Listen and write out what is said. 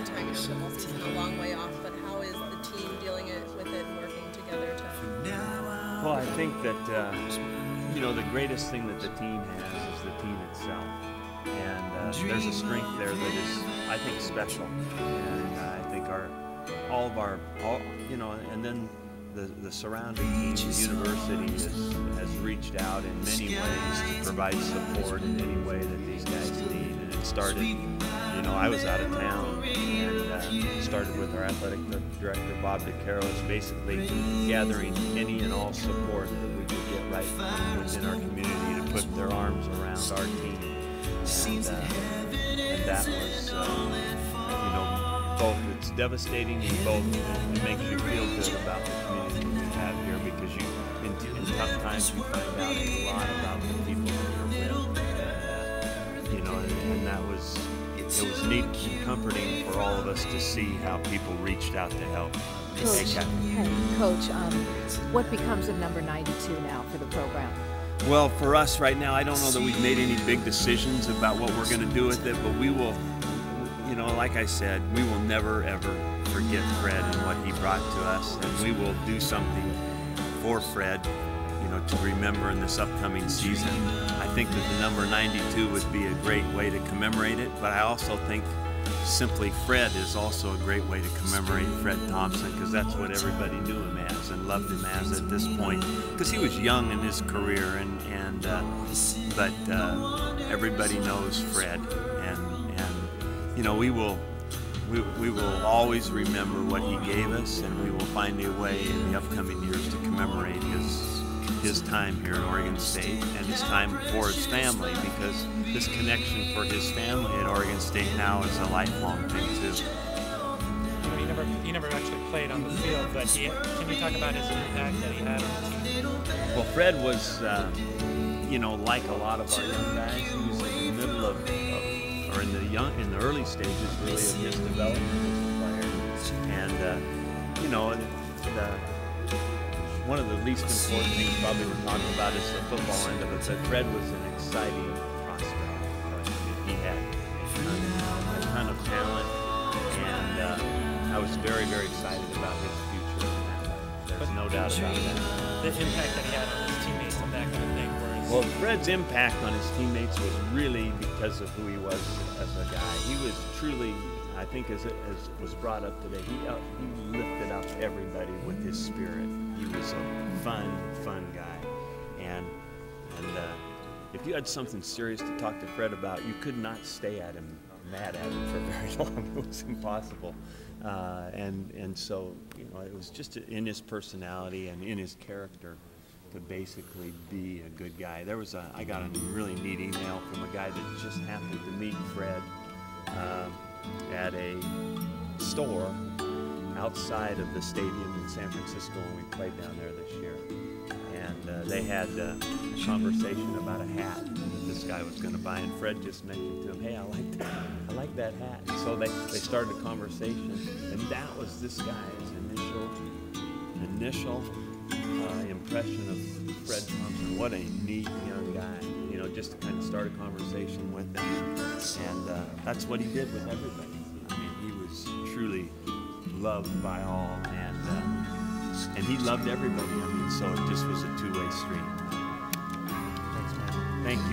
hard time. You know, football season a long way off, but how is the team dealing with it and working together to? Well, I think that you know, the greatest thing that the team has is the team itself, and there's a strength there that is, I think, special, and I think you know, and then the surrounding team, the university has reached out in many ways to provide support in any way that these guys need. And it started, you know, I was out of town, and started with our athletic director, Bob DeCaros, basically gathering any and all support that we could get right from within our community to put their arms around our team. And that was, you know, both it's devastating and both it makes you feel good about the community we have here, because in tough times you find out a lot about the people that you're with, and, you know, and that was, it was neat and comforting for all of us to see how people reached out to help. Coach, what becomes of number 92 now for the program? Well, for us right now, I don't know that we've made any big decisions about what we're going to do with it, but we will, you know, like I said, we will never ever forget Fred and what he brought to us, and we will do something for Fred, you know, to remember in this upcoming season. I think that the number 92 would be a great way to commemorate it, but I also think simply Fred is also a great way to commemorate Fred Thompson, because that's what everybody knew him as and loved him as at this point, because he was young in his career, but everybody knows Fred, and you know, we will always remember what he gave us, and we will find a way in the upcoming years to commemorate his time here at Oregon State and his time for his family, because this connection for his family at Oregon State now is a lifelong thing too. You know, he never actually played on the field, but can you talk about his impact that he had on the team? Well, Fred was, you know, like a lot of our young guys, he was in the middle of or in the early stages really of his development as a player, and you know, one of the least important things probably we're talking about is the football end of it, but Fred was an exciting prospect. He had a ton of talent, and I was very, very excited about his future in that way. There's no doubt about that. The impact that he had on his teammates and that kind of thing. Well, Fred's impact on his teammates was really because of who he was as a guy. He was truly, I think as was brought up today, he lifted up everybody with his spirit. He was a fun guy. And if you had something serious to talk to Fred about, you could not stay at him, mad at him for very long. It was impossible. And so, you know, it was just in his personality and in his character to basically be a good guy. I got a really neat email from a guy that just happened to meet Fred at a store outside of the stadium in San Francisco when we played down there this year. And they had a conversation about a hat that this guy was going to buy, and Fred just mentioned to him, "Hey, I like that hat." And so they started a conversation, and that was this guy's initial impression of Fred Thompson. What a neat young guy, you know, just to kind of start a conversation with him, and that's what he did with everybody. I mean, he was truly loved by all, and he loved everybody. I mean, so it just was a two-way street. Thanks, man. Thank you.